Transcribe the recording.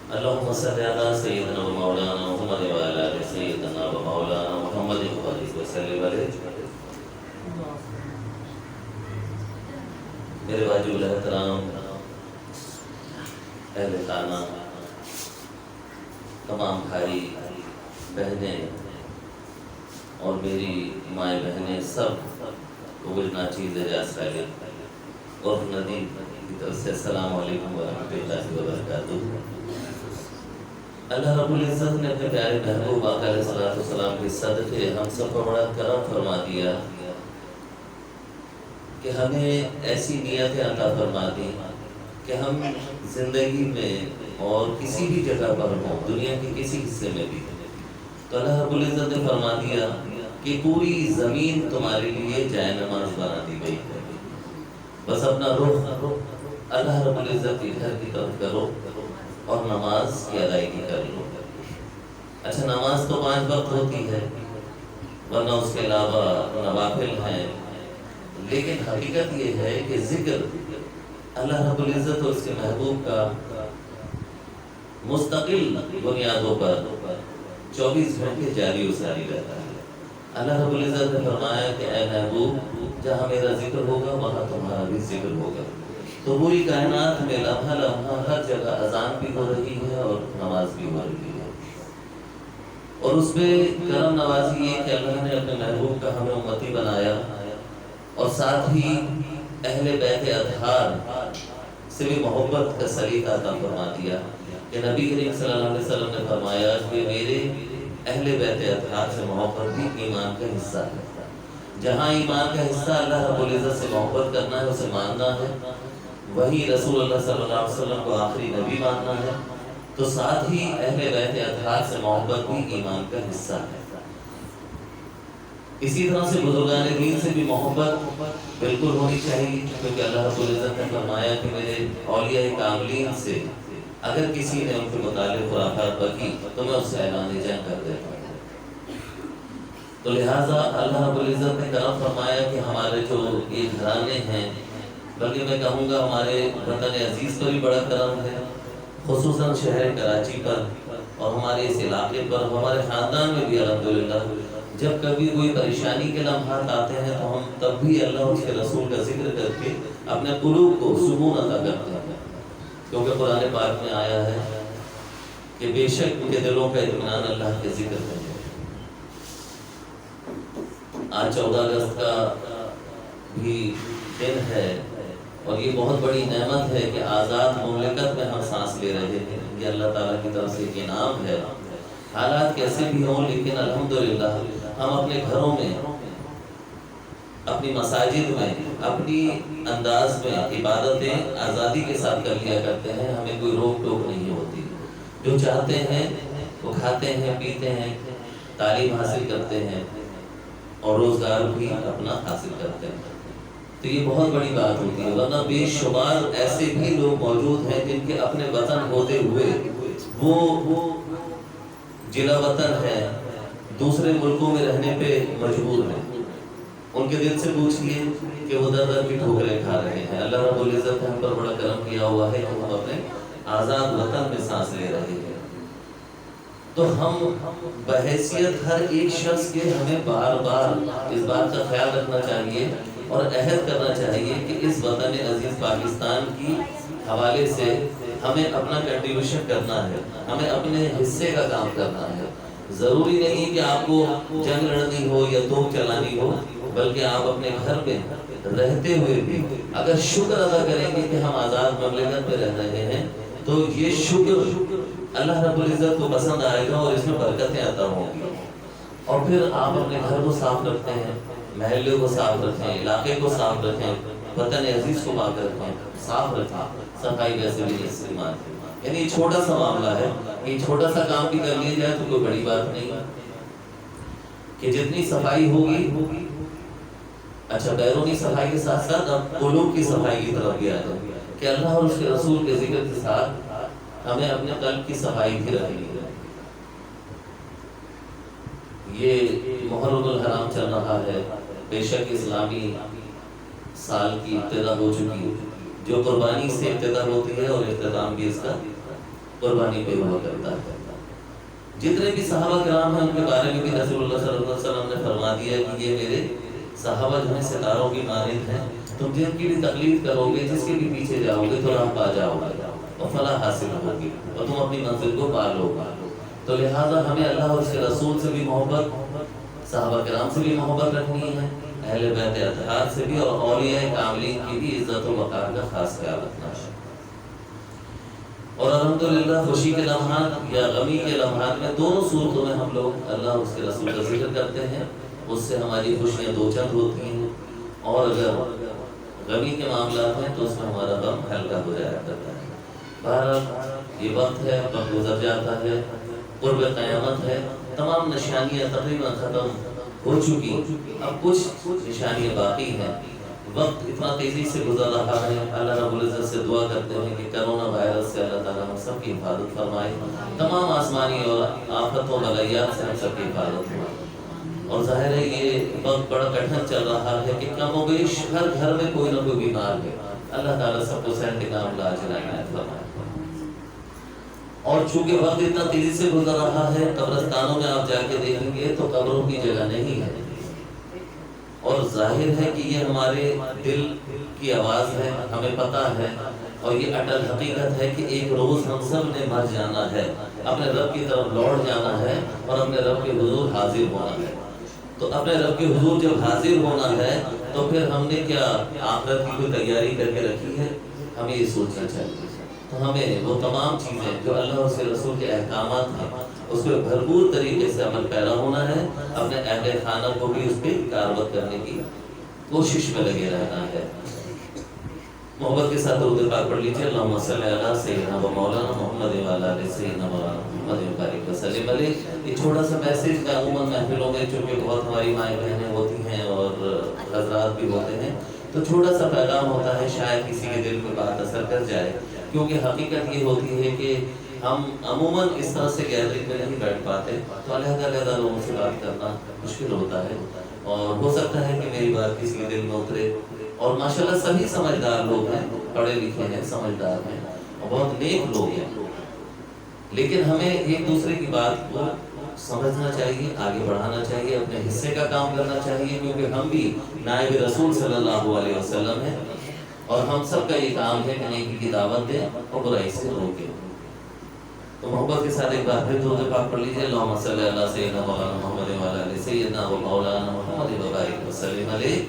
اللهم صل على سيدنا ومولانا محمد وعلى آل سيدنا ومولانا محمد وبارك وسلم عليه. میرے واجب الاحترام اہل خانہ، تمام بھائی بہنیں اور میری مائیں بہنیں سب کو ناچیز اعجاز صالح اور ندیم کی طرف سے السلام علیکم ورحمۃ اللہ وبرکاتہ. اللہ رب العزت نے اپنے پیارے محبوب آقا علیہ الصلوۃ والسلام کے صدقے ہم سب کو بڑا کرم فرما دیا کہ ہمیں ایسی نیتیں عطا فرما دی کہ ہم زندگی میں اور کسی بھی جگہ پر ہوں، دنیا کے کسی حصے میں بھی، تو اللہ رب العزت نے فرما دیا کہ پوری زمین تمہارے لیے جائے نماز بنا دی گئی ہے. بس اپنا رخ اللہ رب العزت کے گھر کی طرف کرو اور نماز کی ادائیگی کر لو. اچھا، نماز تو 5 وقت ہوتی ہے، ورنہ اس کے علاوہ نوافل ہیں، لیکن حقیقت یہ ہے کہ ذکر اللہ رب العزت اور اس کے محبوب کا مستقل بنیادوں پر 24 گھنٹے جاری و ساری رہتا ہے. اللہ رب العزت نے فرمایا کہ اے محبوب، جہاں میرا ذکر ہوگا وہاں تمہارا بھی ذکر ہوگا. تو پوری کائنات میں لمحہ لمحہ ہر جگہ اذان بھی ہو رہی ہے اور نماز بھی ہو رہی ہے. اور اس میں کرم نوازی یہ کہ اللہ نے اپنے محبوب کا ہمیں امتی بنایا اور ساتھ ہی اہل بیت اطہار سے بھی محبت کا سلیقہ عطا فرما دیا کہ نبی کریم صلی اللہ علیہ وسلم نے فرمایا کہ میرے اہل بیت اطہار سے محبت بھی ایمان کا حصہ ہے. جہاں ایمان کا حصہ اللہ رب العزت سے محبت کرنا ہے، اسے ماننا ہے، وہی رسول اللہ صلی اللہ علیہ وسلم کو آخری نبی ماننا ہے، تو ساتھ ہی اہل بیت اطہار سے محبت بھی ایمان کا حصہ ہے. اسی طرح سے بزرگان دین سے بھی محبت بالکل ہونی چاہیے، کیونکہ اللہ رب العزت نے فرمایا کہ میرے اولیاء کاملین سے اگر کسی نے ان کے متعلق خرافات بکی تو میں اس سے اعلان جنگ کر دیتا ہوں. تو لہٰذا اللہ رب العزت نے کرم فرمایا کہ ہمارے جو یہ گھرانے ہیں، بلکہ میں کہوں گا ہمارے وطن عزیز پر بھی بڑا کرم ہے، خصوصاً شہر کراچی پر اور ہمارے اس علاقے پر، ہمارے خاندان میں بھی الحمدللہ جب کبھی کوئی پریشانی کے لمحات آتے ہیں تو ہم تب بھی اللہ اور اس کے رسول کا ذکر کر کے اپنے قلوب کو سکون عطا کرتے ہیں. کیونکہ قرآن پاک میں آیا ہے کہ بے شک ان کے دلوں کا اطمینان اللہ کے ذکر ہے. آج 14 اگست کا بھی دن ہے اور یہ بہت بڑی نعمت ہے کہ آزاد مملکت میں ہم سانس لے رہے ہیں. یہ اللہ تعالیٰ کی طرف سے ایک انعام ہے. حالات کیسے بھی ہوں لیکن الحمدللہ ہم اپنے گھروں میں، اپنی مساجد میں، اپنی انداز میں عبادتیں آزادی کے ساتھ کر لیا کرتے ہیں. ہمیں کوئی روک ٹوک نہیں ہوتی. جو چاہتے ہیں وہ کھاتے ہیں، پیتے ہیں، تعلیم حاصل کرتے ہیں اور روزگار بھی اپنا حاصل کرتے ہیں. تو یہ بہت بڑی بات ہوتی ہے. ورنہ بے شمار ایسے بھی لوگ موجود ہیں جن کے اپنے وطن ہوتے ہوئے وہ جلا وطن ہے، دوسرے ملکوں میں رہنے پہ مجبور ہیں. ان کے دل سے پوچھئے کہ وہ در در کی ٹھوکریں کھا رہے ہیں. اللہ رب العزت نے ہم پر بڑا کرم کیا ہوا ہے کہ ہم اپنے آزاد وطن میں سانس لے رہے ہیں. تو ہم بحیثیت ہر ایک شخص کے ہمیں بار بار اس بات کا خیال رکھنا چاہیے اور عہد کرنا چاہیے کہ اس وطن عزیز پاکستان کی حوالے سے ہمیں اپنا کنٹریبیوشن کرنا ہے، ہمیں اپنے حصے کا کام کرنا ہے. ضروری نہیں کہ آپ کو جنگ لڑنی ہو یا توپ چلانی ہو، بلکہ آپ اپنے گھر میں رہتے ہوئے بھی اگر شکر ادا کریں گے کہ ہم آزاد مملکت میں رہ رہے ہیں تو یہ شکر اللہ رب العزت کو پسند آئے گا اور اس میں برکتیں عطا ہوں گی. اور پھر آپ اپنے گھر کو صاف رکھتے ہیں، محلے کو صاف رکھیں، علاقے کو صاف رکھیں، وطن عزیز کو پاک رکھیں، صاف رکھیں. صفائی ویسے بھی استعمال، یعنی یہ چھوٹا سا معاملہ ہے. یہ چھوٹا سا کام بھی کر لیا جائے تو کوئی بڑی بات نہیں ہے کہ جتنی صفائی ہوگی. اچھا، بیرونی صفائی کے ساتھ ساتھ اب قلوب کی صفائی کی طرف بھی آتے ہیں کہ اللہ اور اس کے رسول کے ذکر کے ساتھ ہمیں اپنے قلب کی صفائی بھی رکھنی ہے. یہ محرم الحرام چل رہا ہے، بے شک اسلامی سال کی ابتدا ہو چکی ہے، جو قربانی سے ابتدا ہوتی ہے اور اختتام بھی اس کا قربانی پہ ہوا کرتا ہے۔ جتنے بھی صحابہ کرام ہیں ان کے بارے میں بھی رسول اللہ صلی اللہ علیہ وسلم نے فرما دیا کہ یہ میرے صحابہ جو ہیں ستاروں کی مانند ہیں، تم جن کی بھی تقلید کرو گے، جس کے بھی پیچھے جاؤ گے تو راہ پا جاؤ گے اور فلاح حاصل ہوگی اور تم اپنی منزل کو پا لو گے۔ تو لہٰذا ہمیں اللہ اور اس کے رسول سے بھی محبت، صحابہ کرام سے بھی محبت رکھنی ہے، اہل بیت اطہار سے بھی، اور اولیاء کاملین کی بھی عزت و وقار کا خاص خیال رکھنا ہے۔ اور الحمدللہ خوشی کے لمحات یا غمی کے لمحات میں دونوں صورتوں میں ہم لوگ اللہ اور اس کے رسول کا ذکر کرتے ہیں، اس سے ہماری خوشیاں دو چند ہوتی ہیں، اور اگر غمی کے معاملات ہیں تو اس میں ہمارا غم ہلکا ہو جایا کرتا ہے۔ بہرحال یہ وقت ہے، وقت گزر جاتا ہے، قرب قیامت ہے، تمام نشانیاں تقریباً ختم ہو چکی، اب کچھ نشانیاں باقی ہیں۔ وقت اتنا تیزی سے گزر رہا ہے، اللہ رب العزت سے دعا کرتے ہیں کہ کرونا وائرس سے اللہ تعالیٰ ہم سب کی حفاظت فرمائے، تمام آسمانی اور آفتوں بلیات سے ہم سب کی حفاظت فرمائے۔ اور ظاہر ہے یہ وقت بڑا کٹھن چل رہا ہے کہ کم و بیش ہر گھر میں کوئی نہ کوئی بیمار ہے، اللہ تعالیٰ سب کو صحت کام علاج عنایت فرمائے۔ اور چونکہ وقت اتنا تیزی سے گزر رہا ہے، قبرستانوں میں آپ جا کے دیکھیں گے تو قبروں کی جگہ نہیں ہے، اور ظاہر ہے کہ یہ ہمارے دل کی آواز ہے، ہمیں پتہ ہے، اور یہ اٹل حقیقت ہے کہ ایک روز ہم سب نے مر جانا ہے، اپنے رب کی طرف لوٹ جانا ہے اور اپنے رب کے حضور حاضر ہونا ہے۔ تو اپنے رب کے حضور جب حاضر ہونا ہے تو پھر ہم نے کیا آخرت کی کوئی تیاری کر کے رکھی ہے؟ ہمیں یہ سوچنا چاہیے۔ تو ہمیں وہ تمام چیزیں جو اللہ اور اس کے رسول کے احکامات ہیں اس پہ بھرپور طریقے سے عمل پیرا ہونا ہے، اپنے اہل خانہ کو بھی اس پہ کاربت کرنے کی کوشش میں لگے رہنا ہے۔ محبت کے ساتھ درود پاک پڑھ لیجیے، اللہم صلی علی سیدنا و مولانا محمد و علی آلہ سیدنا مولانا محمد وبارک وسلم علیہ۔ یہ چھوٹا سا میسج کا عموماً محفلوں میں چونکہ بہت ہماری مائیں بہنیں ہوتی ہیں اور حضرات بھی ہوتے ہیں تو چھوٹا سا پیغام ہوتا ہے، شاید کسی کے دل میں بات اثر کر جائے، کیونکہ حقیقت یہ ہوتی ہے کہ ہم عموماً اس طرح سے گیدرنگ میں نہیں بیٹھ پاتے، تو علیحدہ علیحدہ لوگوں سے بات کرنا مشکل ہوتا ہے، اور ہو سکتا ہے کہ میری بات کسی کے دل میں اترے۔ اور ماشاءاللہ سبھی سمجھدار لوگ ہیں، پڑھے لکھے ہیں، سمجھدار ہیں اور بہت نیک لوگ ہیں، لیکن ہمیں ایک دوسرے کی بات کو سمجھنا چاہیے، آگے بڑھانا چاہیے، اپنے حصے کا کام کرنا چاہیے، کیونکہ ہم بھی نائب رسول صلی اللہ علیہ وسلم ہیں، اور ہم سب کا یہ کام ہے کہ نیکی کی دعوت دیں اور برائی سے روکیں۔ تو محبت کے ساتھ ایک بار پھر درود پاک پڑھ لیجیے، اللہم صلی علی سیدنا مولانا محمد و علی آلہ سیدنا و مولانا محمد وبارک وسلم علیہ۔